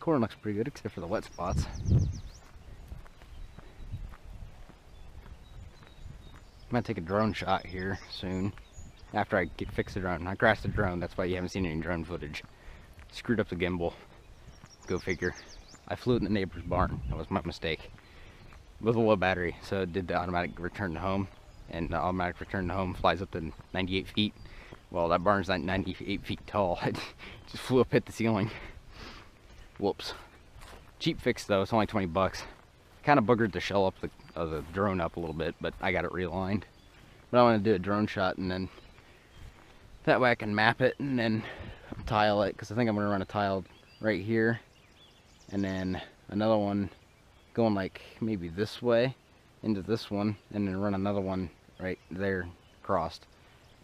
Corn looks pretty good except for the wet spots. I'm gonna take a drone shot here soon after I fix the drone. I crashed the drone, that's why you haven't seen any drone footage. Screwed up the gimbal. Go figure. I flew it in the neighbor's barn. That was my mistake. With a low battery, so it did the automatic return to home, and the automatic return to home flies up to 98 feet. Well, that barn's not 98 feet tall. It just flew up, hit the ceiling. Whoops. Cheap fix though, it's only 20 bucks. Kind of boogered the shell up the drone up a little bit, but I got it realigned. But I want to do a drone shot, and then that way I can map it and then tile it, because I think I'm going to run a tile right here, and then another one going like maybe this way into this one, and then run another one right there crossed,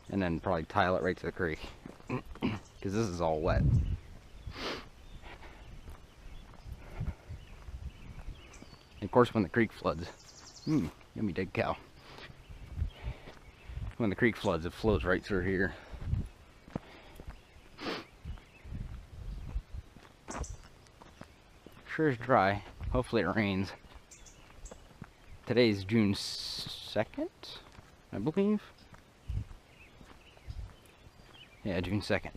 and then probably tile it right to the creek because this is all wet. And of course, when the creek floods, yummy dead cow. When the creek floods, it flows right through here. Sure is dry. Hopefully it rains. Today's June 2nd, I believe. Yeah, June 2nd.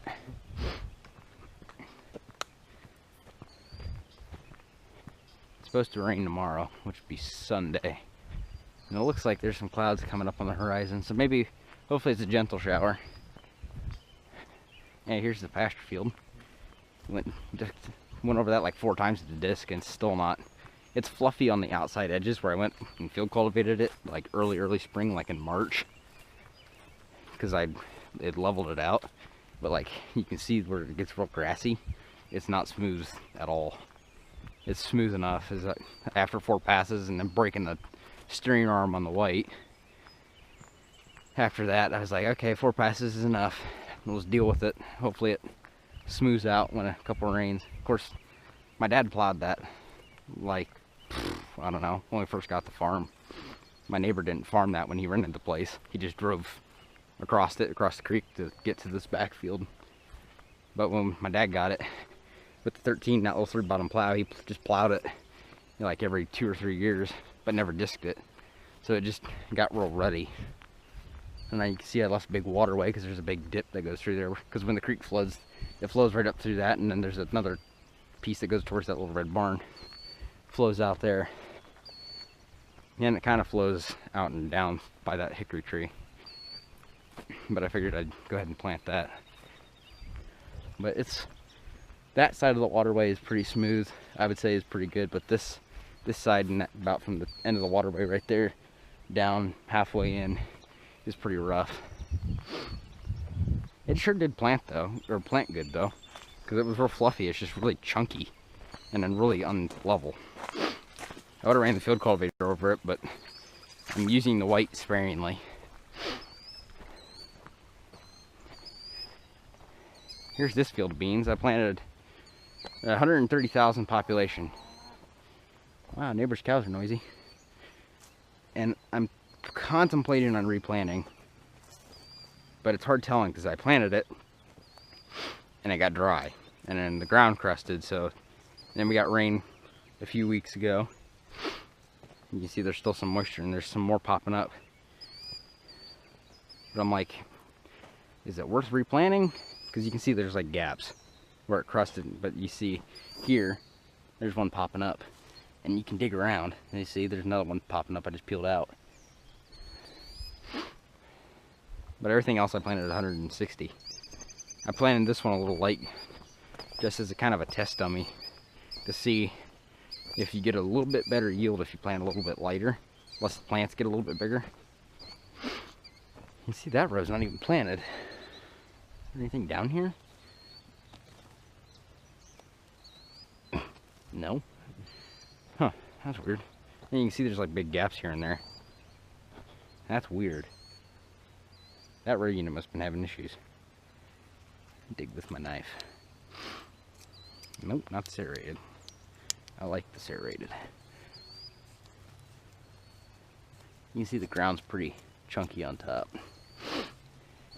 It's supposed to rain tomorrow, which would be Sunday. And it looks like there's some clouds coming up on the horizon, so maybe, hopefully it's a gentle shower. Yeah, here's the pasture field. Went over that like 4 times with the disc, and it's still not. It's fluffy on the outside edges where I went and field cultivated it like early spring, like in March, because it leveled it out. But like you can see where it gets real grassy, it's not smooth at all. It's smooth enough as after 4 passes and then breaking the steering arm on the white. After that, I was like, okay, 4 passes is enough. Let's deal with it. Hopefully it smooths out when a couple rains. Of course, my dad plowed that like, I don't know, when we first got the farm. My neighbor didn't farm that when he rented the place. He just drove across the creek to get to this backfield. But when my dad got it with the 13, that little 3-bottom plow, he just plowed it like every 2 or 3 years, but never disked it. So it just got real ruddy. And then you can see I left a big waterway because there's a big dip that goes through there. Because when the creek floods, it flows right up through that, and then there's another piece that goes towards that little red barn. Flows out there. And it kind of flows out and down by that hickory tree. But I figured I'd go ahead and plant that. But that side of the waterway is pretty smooth. I would say is pretty good, but this side, and about from the end of the waterway right there down halfway in, is pretty rough. It sure did plant good though, because it was real fluffy. It's just really chunky and then really unlevel. I would have ran the field cultivator over it, but I'm using the white sparingly. Here's this field of beans. I planted 130,000 population. Wow, neighbor's cows are noisy. And I'm contemplating on replanting, but it's hard telling because I planted it and it got dry, and then the ground crusted. So then we got rain a few weeks ago. You can see there's still some moisture, and there's some more popping up. But I'm like, is it worth replanting? Because you can see there's like gaps where it crusted, but you see here there's one popping up, and you can dig around and you see there's another one popping up I just peeled out. But everything else I planted at 160. I planted this one a little light just as a kind of a test dummy to see if you get a little bit better yield if you plant a little bit lighter, unless the plants get a little bit bigger. You see that row's not even planted. Anything down here? No. Huh, that's weird. And you can see there's like big gaps here and there. That's weird. That row unit must have been having issues. Dig with my knife. Nope, not serrated. I like the serrated. You can see the ground's pretty chunky on top.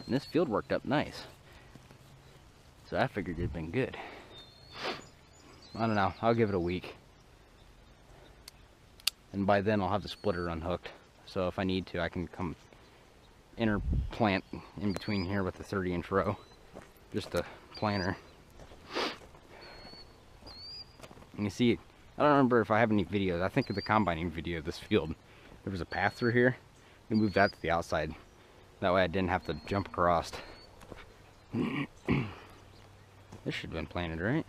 And this field worked up nice. So I figured it'd been good. I don't know, I'll give it a week. And by then I'll have the splitter unhooked. So if I need to, I can come interplant in between here with the 30-inch row. Just a planter. And you see, I don't remember if I have any videos. I think of the combining video of this field. There was a path through here. We moved that to the outside. That way I didn't have to jump across. This should have been planted, right?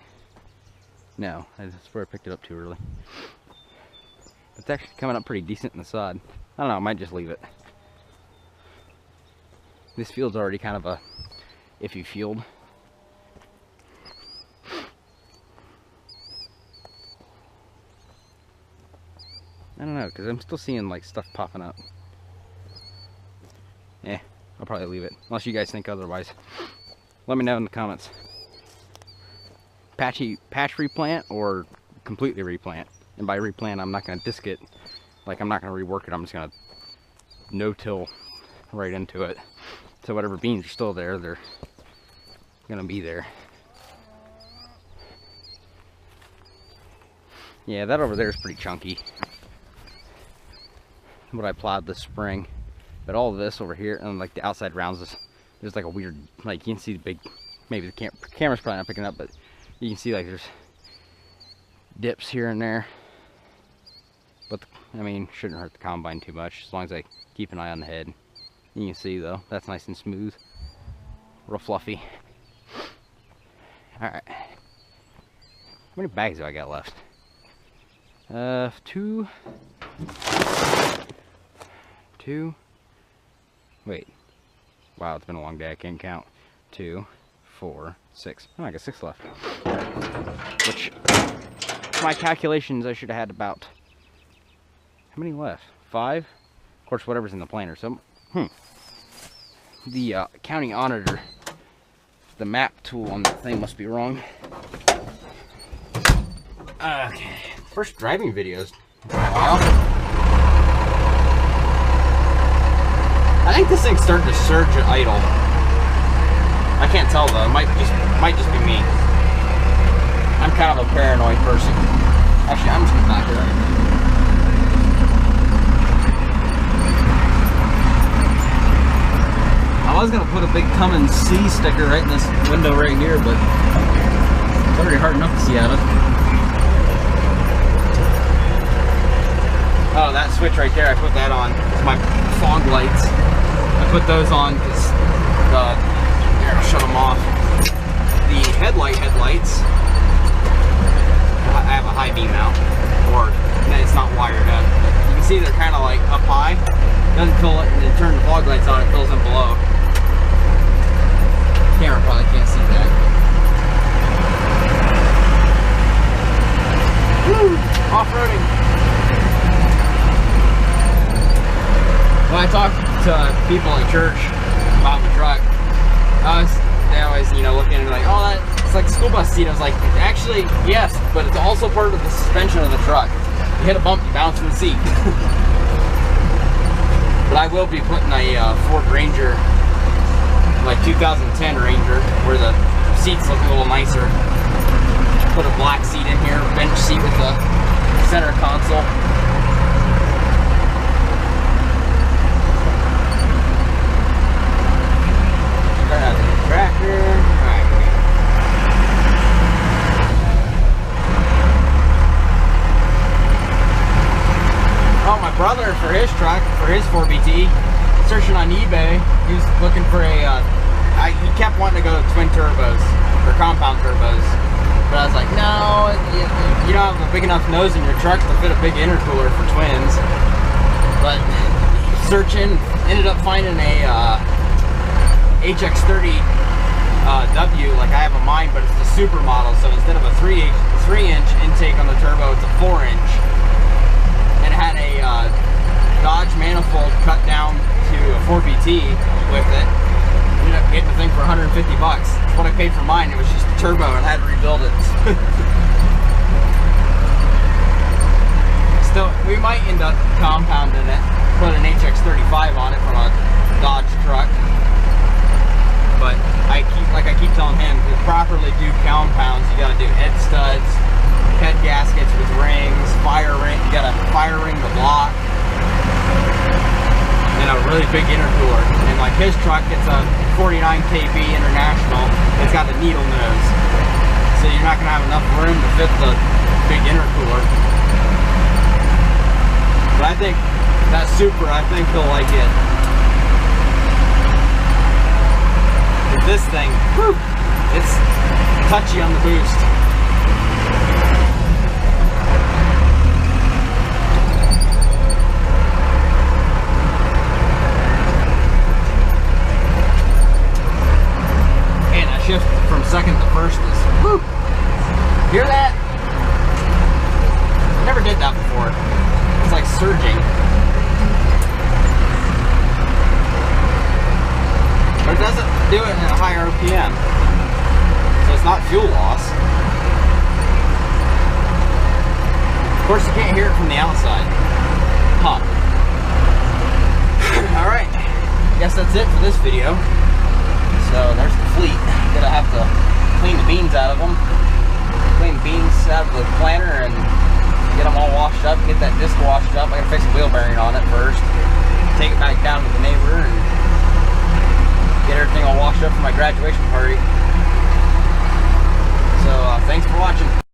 No, that's where I picked it up too early. It's actually coming up pretty decent in the sod. I don't know, I might just leave it. This field's already kind of a iffy field. I don't know, because I'm still seeing like stuff popping up. Yeah, I'll probably leave it. Unless you guys think otherwise. Let me know in the comments. Patch replant or completely replant. And by replant, I'm not going to disc it. Like, I'm not going to rework it. I'm just going to no-till right into it. So whatever beans are still there, they're going to be there. Yeah, that over there is pretty chunky. What I plowed this spring. But all of this over here, and like the outside rounds, there's like a weird, like you can see the big, maybe the camera's probably not picking up, but you can see like there's dips here and there. But I mean, shouldn't hurt the combine too much as long as I keep an eye on the head. You can see though, that's nice and smooth, real fluffy. All right, how many bags do I got left? 2. Wait, wow, it's been a long day, I can't count. 2, 4, 6. Oh, I got 6 left. Which, my calculations, I should have had about, how many left? 5? Of course, whatever's in the planter. So, the county auditor, the map tool on that thing must be wrong. Okay, first driving videos in a while. I think this thing's starting to surge at idle. I can't tell though. It might just be me. I'm kind of a paranoid person. Actually, I'm just gonna back it up. I was gonna put a big Cummins C sticker right in this window right here, but it's already hard enough to see out of. Oh, that switch right there, I put that on. It's my fog lights. I put those on because here, I'll shut them off. The headlights, I have a high beam out, or it's not wired up. You can see they're kind of like up high. Doesn't fill it, and then turn the fog lights on, it fills them below. Camera probably can't see that. Woo! Off-roading. When I talk to people at church about the truck, they always, you know, look at it like, oh, it's like a school bus seat. I was like, actually, yes, but it's also part of the suspension of the truck. You hit a bump, you bounce in the seat. But I will be putting a Ford Ranger, like 2010 Ranger, where the seats look a little nicer. Put a black seat in here, bench seat with the center console. Tractor. Alright. Oh, my brother, for his truck, for his 4BT, searching on eBay, he was looking for a, he kept wanting to go twin turbos, or compound turbos. But I was like, no, you don't have a big enough nose in your truck to fit a big intercooler for twins. But searching, ended up finding a HX30 W, like I have a mine, but it's the super model, so instead of a 3-inch intake on the turbo, it's a 4-inch. And it had a Dodge manifold cut down to a 4BT with it. Ended up getting the thing for 150 bucks. That's what I paid for mine. It was just a turbo and I had to rebuild it. Still, we might end up compounding it, put an HX35 on it from a Dodge truck. But like I keep telling him, to properly do compounds, you got to do head studs, head gaskets with rings, fire ring. You got a fire ring the block, and a really big intercooler. And like his truck, it's a 49 kb International. It's got a needle nose, so you're not gonna have enough room to fit the big intercooler. But I think that Supra, I think they'll like it. With this thing, whew, it's touchy on the boost. And I shift from second to first is, whew, hear that? Never did that before. It's like surging. But it doesn't do it at a higher RPM. So it's not fuel loss. Of course you can't hear it from the outside. Huh. Alright. Guess that's it for this video. So there's the fleet. Gonna have to clean the beans out of them. Clean the beans out of the planter and get them all washed up, get that disc washed up. I gotta fix a wheel bearing on it first. Take it back down to the neighbor and get everything all washed up for my graduation party. So thanks for watching.